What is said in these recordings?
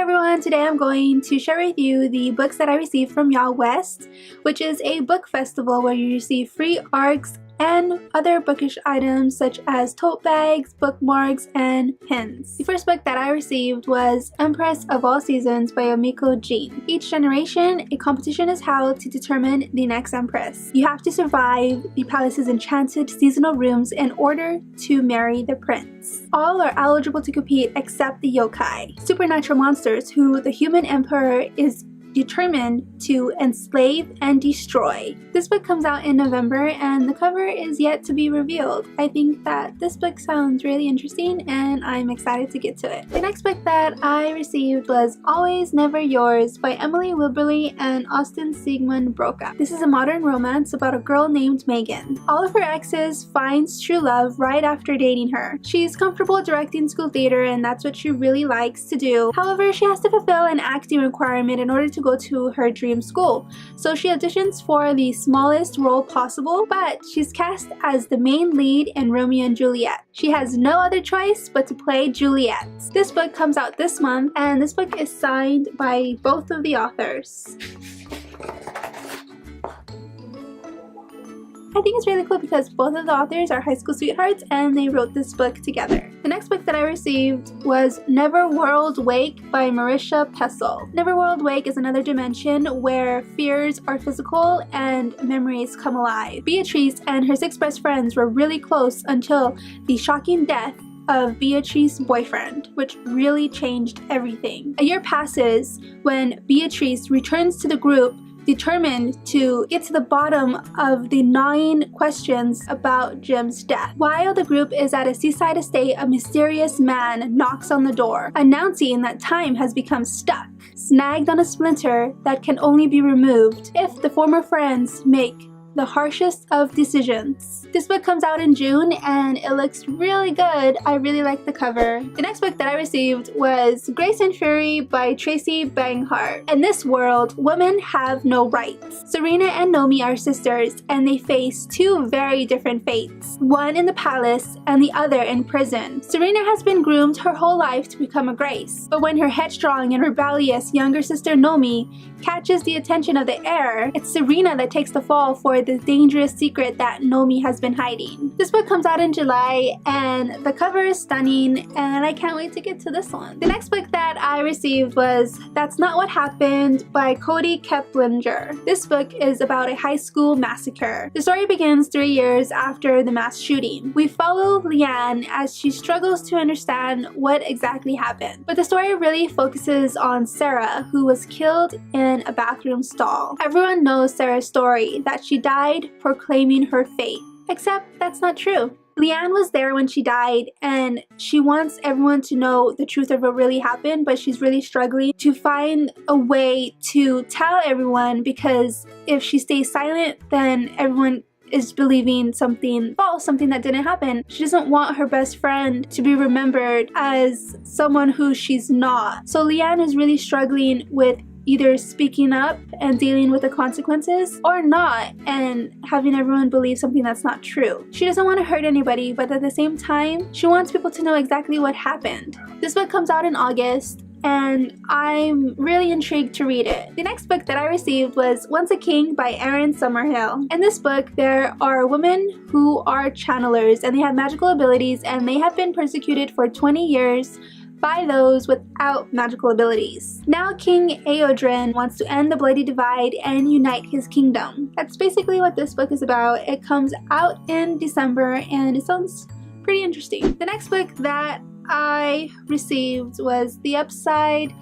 everyone, today I'm going to share with you the books that I received from YaLLWEST, which is a book festival where you receive free ARCs and other bookish items such as tote bags, bookmarks, and pins. The first book that I received was Empress of All Seasons by Emiko. Each generation, a competition is held to determine the next Empress. You have to survive the palace's enchanted seasonal rooms in order to marry the prince. All are eligible to compete except the yokai, supernatural monsters who the human emperor is determined to enslave and destroy. This book comes out in November and the cover is yet to be revealed. I think that this book sounds really interesting and I'm excited to get to it. The next book that I received was Always Never Yours by Emily Wibberley and Siegemund-Broka. This is a modern romance about a girl named Megan. All of her exes finds true love right after dating her. She's comfortable directing school theater and that's what she really likes to do. However, she has to fulfill an acting requirement in order to go to her dream school. So she auditions for the smallest role possible, but she's cast as the main lead in Romeo and Juliet. She has no other choice but to play Juliet. This book comes out this month and this book is signed by both of the authors. I think it's really cool because both of the authors are high school sweethearts and they wrote this book together. The next book that I received was Neverworld Wake by Marisha Pessl. Neverworld Wake is another dimension where fears are physical and memories come alive. Beatrice and her 6 best friends were really close until the shocking death of Beatrice's boyfriend, which really changed everything. A year passes when Beatrice returns to the group determined to get to the bottom of the gnawing questions about Jim's death. While the group is at a seaside estate, a mysterious man knocks on the door, announcing that time has become stuck, snagged on a splinter that can only be removed if the former friends make the harshest of decisions. This book comes out in June and it looks really good. I really like the cover. The next book that I received was Grace and Fury by Tracy Banghart. In this world, women have no rights. Serena and Nomi are sisters and they face 2 very different fates, one in the palace and the other in prison. Serena has been groomed her whole life to become a Grace, but when her headstrong and rebellious younger sister Nomi catches the attention of the heir, it's Serena that takes the fall for the dangerous secret that Nomi has been hiding. This book comes out in July and the cover is stunning and I can't wait to get to this one. The next book that I received was That's Not What Happened by Kody Keplinger. This book is about a high school massacre. The story begins 3 years after the mass shooting. We follow Leanne as she struggles to understand what exactly happened. But the story really focuses on Sarah, who was killed in a bathroom stall. Everyone knows Sarah's story, that she died proclaiming her fate. Except that's not true. Leanne was there when she died and she wants everyone to know the truth of what really happened, but she's really struggling to find a way to tell everyone, because if she stays silent then everyone is believing something false, something that didn't happen. She doesn't want her best friend to be remembered as someone who she's not. So Leanne is really struggling with either speaking up and dealing with the consequences or not and having everyone believe something that's not true. She doesn't want to hurt anybody, but at the same time, she wants people to know exactly what happened. This book comes out in August and I'm really intrigued to read it. The next book that I received was Once a King by Erin Summerill. In this book, there are women who are channelers and they have magical abilities and they have been persecuted for 20 years by those without magical abilities. Now King Eodrin wants to end the Bloody Divide and unite his kingdom. That's basically what this book is about. It comes out in December and it sounds pretty interesting. The next book that I received was The Upside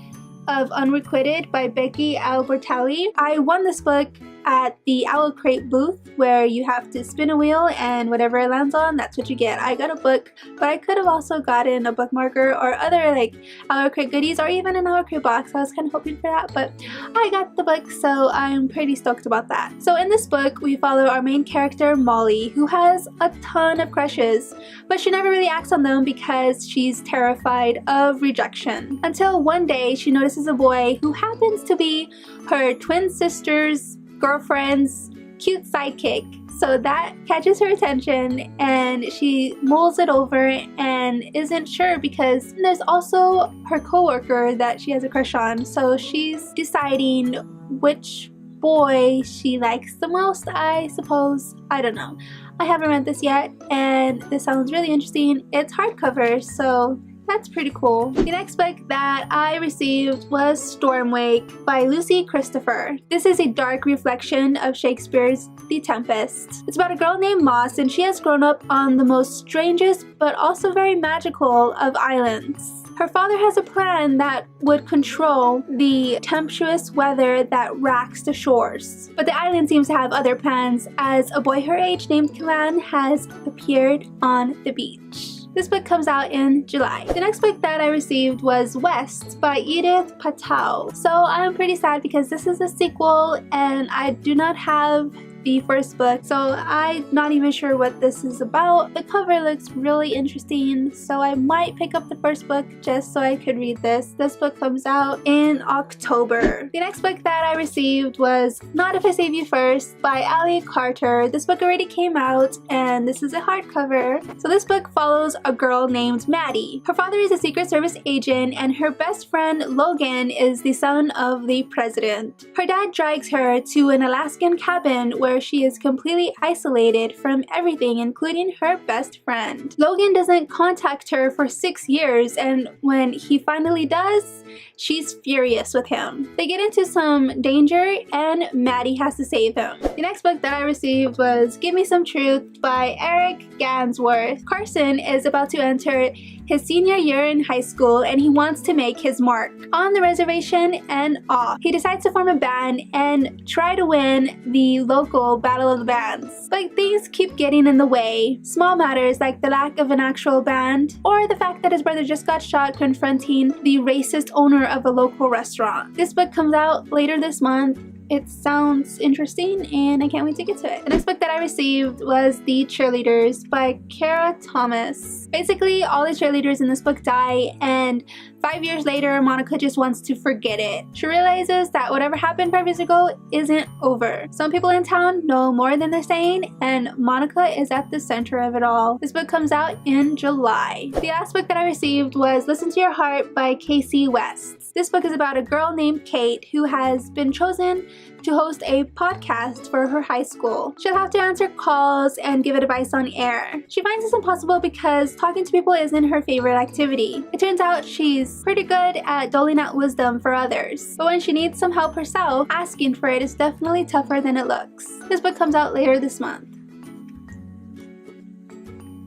of Unrequited by Becky Albertalli. I won this book at the Owl Crate booth where you have to spin a wheel and whatever it lands on, that's what you get. I got a book, but I could have also gotten a bookmarker or other like Owl Crate goodies or even an Owl Crate box. I was kind of hoping for that, but I got the book, so I'm pretty stoked about that. So in this book, we follow our main character, Molly, who has a ton of crushes, but she never really acts on them because she's terrified of rejection. Until one day, she notices a boy who happens to be her twin sister's girlfriend's cute sidekick, So that catches her attention and she mulls it over and isn't sure because there's also her coworker that she has a crush on. So she's deciding which boy she likes the most, I suppose. I don't know. I haven't read this yet and this sounds really interesting. It's hardcover, so that's pretty cool. The next book that I received was Stormwake by Lucy Christopher. This is a dark reflection of Shakespeare's The Tempest. It's about a girl named Moss and she has grown up on the most strangest but also very magical of islands. Her father has a plan that would control the tempestuous weather that racks the shores. But the island seems to have other plans as a boy her age named Kalan has appeared on the beach. This book comes out in July. The next book that I received was West by Edith Pattou. So I'm pretty sad because this is a sequel and I do not have the first book, so I'm not even sure what this is about. The cover looks really interesting, so I might pick up the first book just so I could read this. This book comes out in October. The next book that I received was Not If I Save You First by Ali Carter. This book already came out and this is a hardcover. So this book follows a girl named Maddie. Her father is a Secret Service agent and her best friend Logan is the son of the president. Her dad drags her to an Alaskan cabin where she is completely isolated from everything, including her best friend. Logan doesn't contact her for 6 years, and when he finally does, she's furious with him. They get into some danger and Maddie has to save him. The next book that I received was Give Me Some Truth by Eric Gansworth. Carson is about to enter his senior year in high school and he wants to make his mark on the reservation and off. He decides to form a band and try to win the local Battle of the Bands. But things keep getting in the way. Small matters like the lack of an actual band or the fact that his brother just got shot confronting the racist owner of a local restaurant. This book comes out later this month. It sounds interesting and I can't wait to get to it. The next book that I received was The Cheerleaders by Kara Thomas. Basically, all the cheerleaders in this book die and 5 years later, Monica just wants to forget it. She realizes that whatever happened 5 years ago isn't over. Some people in town know more than they're saying and Monica is at the center of it all. This book comes out in July. The last book that I received was Listen to Your Heart by Casey West. This book is about a girl named Kate who has been chosen to host a podcast for her high school. She'll have to answer calls and give advice on air. She finds this impossible because talking to people isn't her favorite activity. It turns out she's pretty good at doling out wisdom for others, but when she needs some help herself, asking for it is definitely tougher than it looks. This book comes out later this month.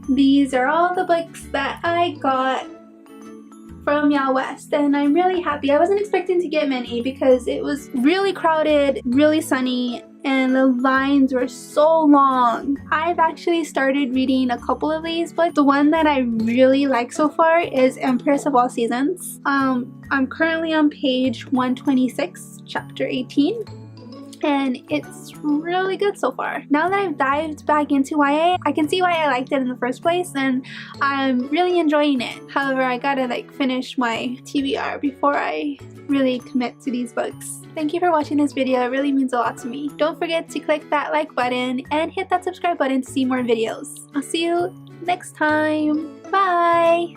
These are all the books that I got from YaLLWEST and I'm really happy. I wasn't expecting to get many because it was really crowded, really sunny, and the lines were so long. I've actually started reading a couple of these books. The one that I really like so far is Empress of All Seasons. I'm currently on page 126, chapter 18. And it's really good so far. Now that I've dived back into YA, I can see why I liked it in the first place and I'm really enjoying it. However, I gotta finish my TBR before I really commit to these books. Thank you for watching this video, it really means a lot to me. Don't forget to click that like button and hit that subscribe button to see more videos. I'll see you next time. Bye!